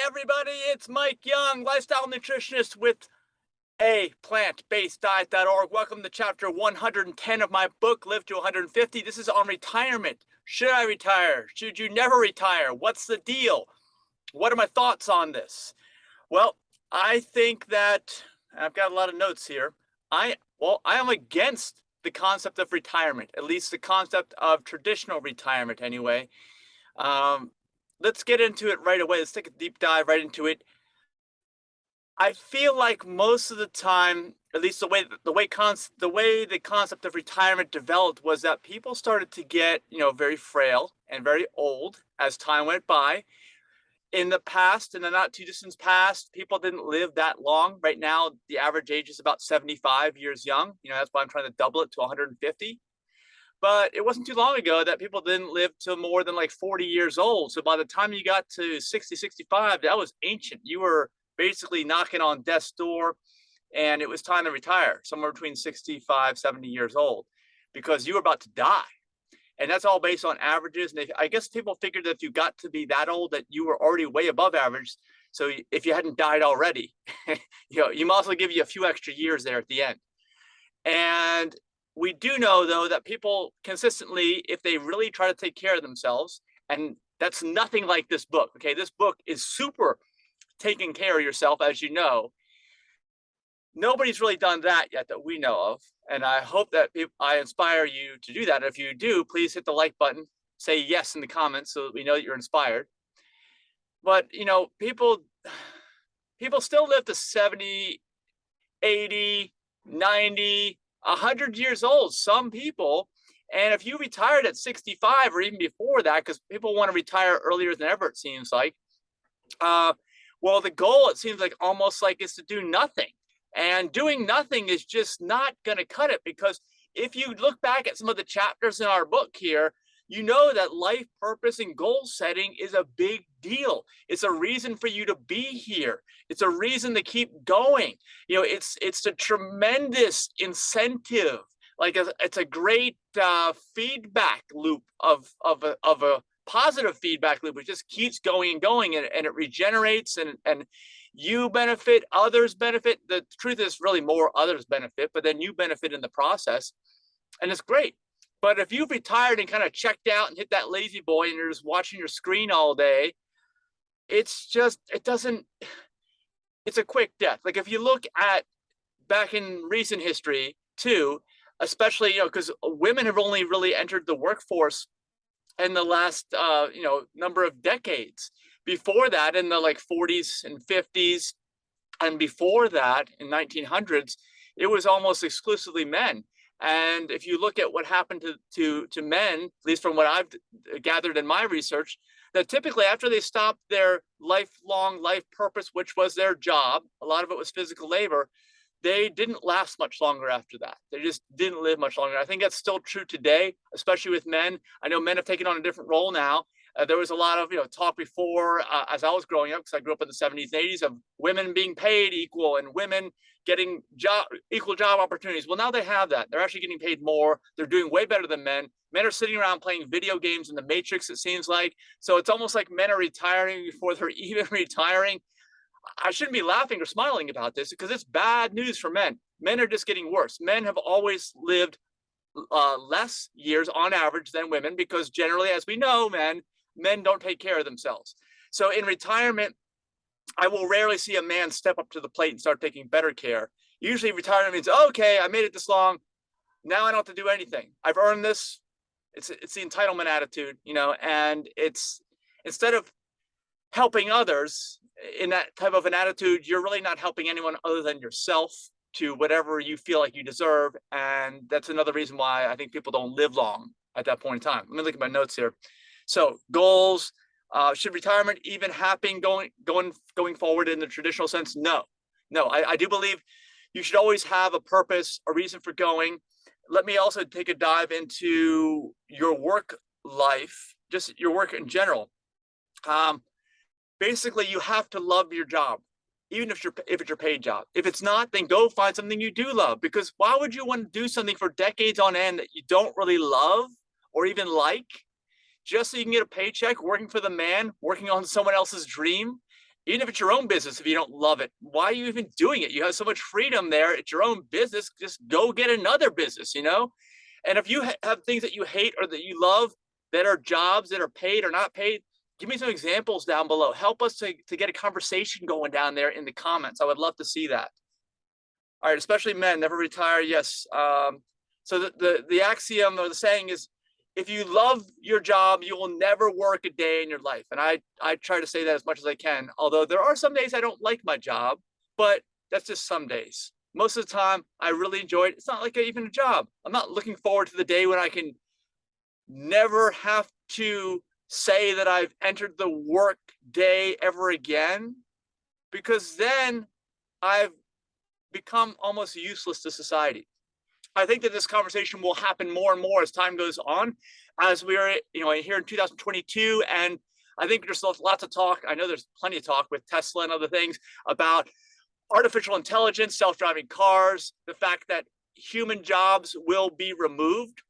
everybody, it's Mike Young, lifestyle nutritionist with aPlantBasedDiet.org. Welcome to chapter 110 of my book, Live to 150. This is on retirement. Should I retire? Should you never retire? What's the deal? What are my thoughts on this? Well, I think that I've got a lot of notes here. I am against the concept of retirement, at least the concept of traditional retirement anyway. Let's get into it right away. Let's take a deep dive right into it. I feel like most of the time, at least the way the concept of retirement developed was that people started to get, very frail and very old as time went by. In the past, in the not too distant past, people didn't live that long. Right now, the average age is about 75 years young. That's why I'm trying to double it to 150. But it wasn't too long ago that people didn't live to more than like 40 years old. So by the time you got to 60, 65, that was ancient. You were basically knocking on death's door, and it was time to retire, somewhere between 65, 70 years old, because you were about to die. And that's all based on averages. And I guess people figured that if you got to be that old, that you were already way above average. So if you hadn't died already, you might as well give you a few extra years there at the end. And we do know, though, that people consistently, if they really try to take care of themselves, and that's nothing like this book, okay? This book is super taking care of yourself, as you know. Nobody's really done that yet that we know of. And I hope that I inspire you to do that. If you do, please hit the like button, say yes in the comments so that we know that you're inspired. But, people still live to 70, 80, 90, 100 years old, some people. And if you retired at 65 or even before that, because people want to retire earlier than ever, it seems like, well, the goal, it seems like almost like is to do nothing. And doing nothing is just not going to cut it, because if you look back at some of the chapters in our book here, you know that life purpose and goal setting is a big deal. It's a reason for you to be here. It's a reason to keep going. It's a tremendous incentive. Like it's a great feedback loop of a positive feedback loop. It just keeps going and going, and it regenerates, and you benefit, others benefit. The truth is really more others benefit, but then you benefit in the process, and it's great. But if you've retired and kind of checked out and hit that lazy boy and you're just watching your screen all day, it's a quick death. Like if you look at back in recent history too, especially, because women have only really entered the workforce in the last, number of decades. Before that, in the 40s and 50s, and before that in 1900s, it was almost exclusively men. And if you look at what happened to men, at least from what I've gathered in my research, that typically after they stopped their lifelong life purpose, which was their job, a lot of it was physical labor, they didn't last much longer after that. They just didn't live much longer. I think that's still true today, especially with men. I know men have taken on a different role now. There was a lot of talk before, as I was growing up, because I grew up in the 70s and 80s, of women being paid equal and women getting equal job opportunities. Well, now they have that. They're actually getting paid more. They're doing way better than men. Men are sitting around playing video games in the Matrix, it seems like. So it's almost like men are retiring before they're even retiring. I shouldn't be laughing or smiling about this, because it's bad news for men. Men are just getting worse. Men have always lived less years on average than women, because generally, as we know, men don't take care of themselves. So in retirement, I will rarely see a man step up to the plate and start taking better care. Usually retirement means, okay, I made it this long. Now I don't have to do anything. I've earned this. It's the entitlement attitude, and it's, instead of helping others in that type of an attitude, you're really not helping anyone other than yourself to whatever you feel like you deserve. And that's another reason why I think people don't live long at that point in time. Let me look at my notes here. So goals, should retirement even happen going forward in the traditional sense? No, I do believe you should always have a purpose, a reason for going. Let me also take a dive into your work life, just your work in general. Basically, you have to love your job, even if it's your paid job. If it's not, then go find something you do love, because why would you want to do something for decades on end that you don't really love or even like, just so you can get a paycheck, working for the man, working on someone else's dream? Even if it's your own business, if you don't love it, why are you even doing it? You have so much freedom there. It's your own business. Just go get another business, you know? And if you have things that you hate or that you love that are jobs that are paid or not paid, give me some examples down below. Help us to get a conversation going down there in the comments. I would love to see that. All right, especially men, never retire. Yes. So the axiom or the saying is, if you love your job, you will never work a day in your life. And I try to say that as much as I can. Although there are some days I don't like my job, but that's just some days. Most of the time, I really enjoy it. It's not like even a job. I'm not looking forward to the day when I can never have to say that I've entered the work day ever again, because then I've become almost useless to society. I think that this conversation will happen more and more as time goes on, as we are, here in 2022. And I think there's lots of talk. I know there's plenty of talk with Tesla and other things about artificial intelligence, self-driving cars, the fact that human jobs will be removed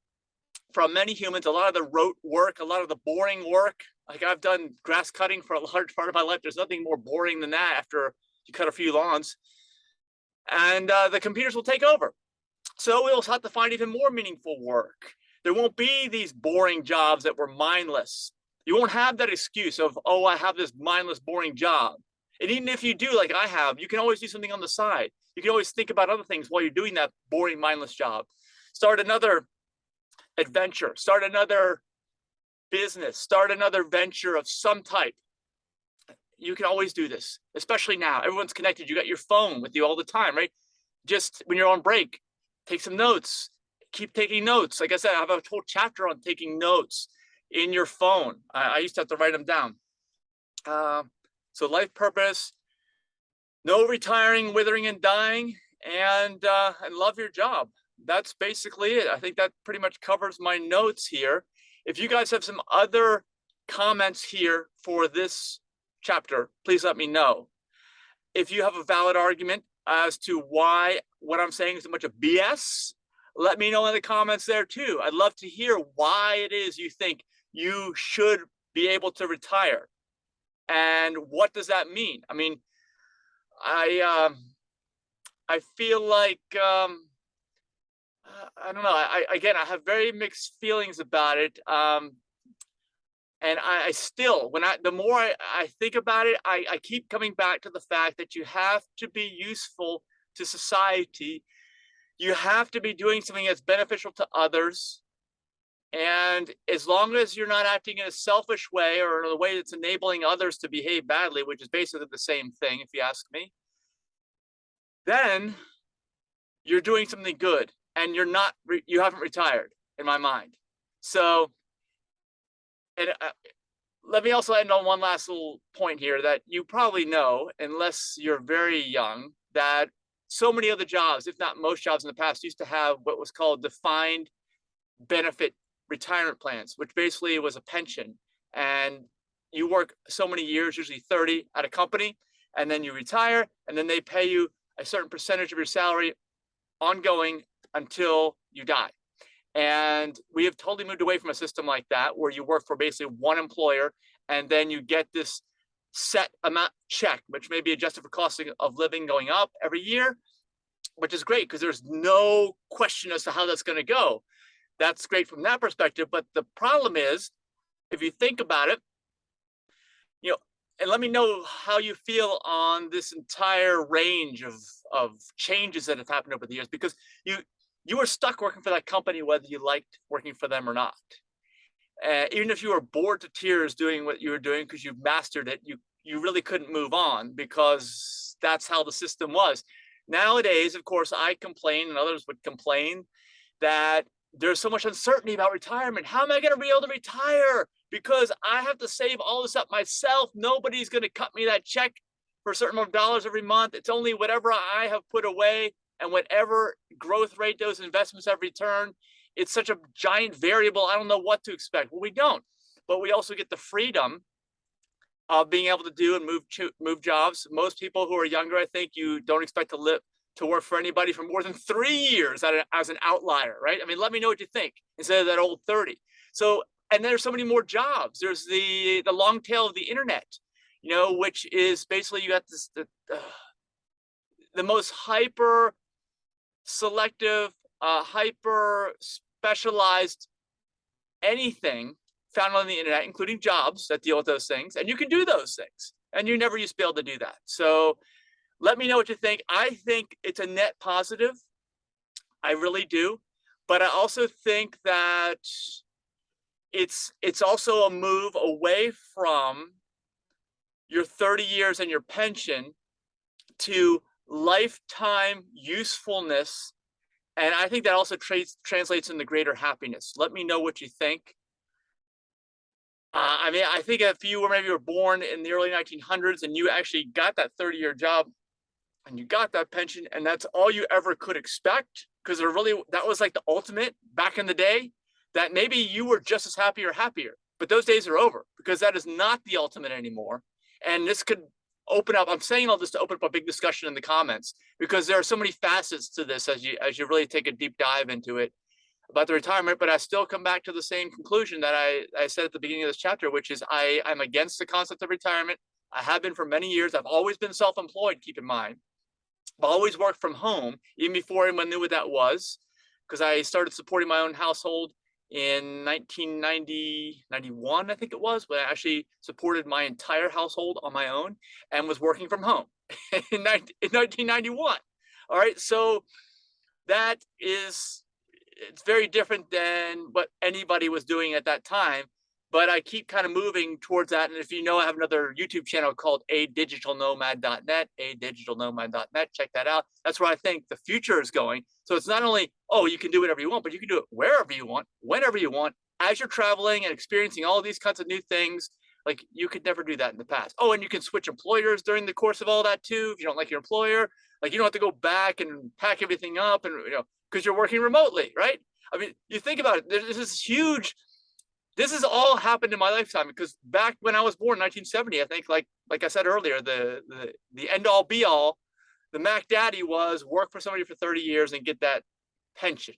from many humans. A lot of the rote work, a lot of the boring work. Like I've done grass cutting for a large part of my life. There's nothing more boring than that after you cut a few lawns. And the computers will take over. So we'll have to find even more meaningful work. There won't be these boring jobs that were mindless. You won't have that excuse of, oh, I have this mindless, boring job. And even if you do, like I have, you can always do something on the side. You can always think about other things while you're doing that boring, mindless job. Start another adventure, start another business, start another venture of some type. You can always do this, especially now. Everyone's connected. You got your phone with you all the time, right? Just when you're on break, take some notes, keep taking notes. Like I said, I have a whole chapter on taking notes in your phone. I used to have to write them down. So life purpose, no retiring, withering, and dying, and love your job. That's basically it. I think that pretty much covers my notes here. If you guys have some other comments here for this chapter, please let me know. If you have a valid argument as to why what I'm saying is a bunch of BS, let me know in the comments there too. I'd love to hear why it is you think you should be able to retire. And what does that mean? I mean, I feel like, I don't know. I have very mixed feelings about it. And I still, the more I think about it, I keep coming back to the fact that you have to be useful to society. You have to be doing something that's beneficial to others. And as long as you're not acting in a selfish way or in a way that's enabling others to behave badly, which is basically the same thing, if you ask me, then you're doing something good and you haven't retired in my mind. So, and let me also end on one last little point here that you probably know, unless you're very young, that so many other jobs, if not most jobs in the past, used to have what was called defined benefit retirement plans, which basically was a pension. And you work so many years, usually 30 at a company, and then you retire, and then they pay you a certain percentage of your salary ongoing until you die. And we have totally moved away from a system like that, where you work for basically one employer, and then you get this set amount check, which may be adjusted for cost of living going up every year, which is great because there's no question as to how that's going to go. That's great from that perspective. But the problem is, if you think about it, and let me know how you feel on this entire range of changes that have happened over the years, because you were stuck working for that company, whether you liked working for them or not. Even if you were bored to tears doing what you were doing because you've mastered it, you really couldn't move on because that's how the system was. Nowadays, of course, I complain and others would complain that there's so much uncertainty about retirement. How am I going to be able to retire? Because I have to save all this up myself. Nobody's going to cut me that check for a certain amount of dollars every month. It's only whatever I have put away and whatever growth rate those investments have returned. It's such a giant variable. I don't know what to expect. Well, we don't. But we also get the freedom of being able to do and move jobs. Most people who are younger, I think, you don't expect to work for anybody for more than 3 years as an outlier, right? I mean, let me know what you think instead of that old 30. So, and there's so many more jobs. There's the long tail of the internet. which is basically you got this the most hyper selective, hyper specialized anything found on the internet, including jobs that deal with those things. And you can do those things. And you never used to be able to do that. So let me know what you think. I think it's a net positive. I really do. But I also think that it's also a move away from your 30 years and your pension to lifetime usefulness. And I think that also translates into greater happiness. Let me know what you think. I mean, I think if you were maybe you were born in the early 1900s and you actually got that 30-year job and you got that pension and that's all you ever could expect, because that was like the ultimate back in the day, that maybe you were just as happy or happier. But those days are over, because that is not the ultimate anymore. And this could open up, I'm saying all this to open up a big discussion in the comments, because there are so many facets to this as you really take a deep dive into it about the retirement. But I still come back to the same conclusion that I said at the beginning of this chapter, which is I'm against the concept of retirement. I have been for many years. I've always been self-employed, keep in mind. I've always worked from home, even before anyone knew what that was, because I started supporting my own household in 1990, 91, I think it was, when I actually supported my entire household on my own and was working from home in 1991. All right, so it's very different than what anybody was doing at that time. But I keep kind of moving towards that. And if you know, I have another YouTube channel called adigitalnomad.net, adigitalnomad.net. Check that out. That's where I think the future is going. So it's not only, oh, you can do whatever you want, but you can do it wherever you want, whenever you want, as you're traveling and experiencing all these kinds of new things. Like, you could never do that in the past. Oh, and you can switch employers during the course of all that too. If you don't like your employer, like, you don't have to go back and pack everything up and, because you're working remotely, right? I mean, you think about it, this is huge. This has all happened in my lifetime, because back when I was born in 1970, I think, like I said earlier, the end all be all, the Mac Daddy was work for somebody for 30 years and get that pension,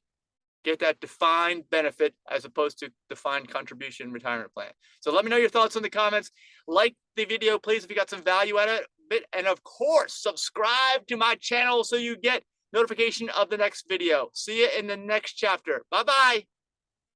get that defined benefit as opposed to defined contribution retirement plan. So let me know your thoughts in the comments. Like the video, please, if you got some value out of it. And of course, subscribe to my channel so you get notification of the next video. See you in the next chapter. Bye-bye.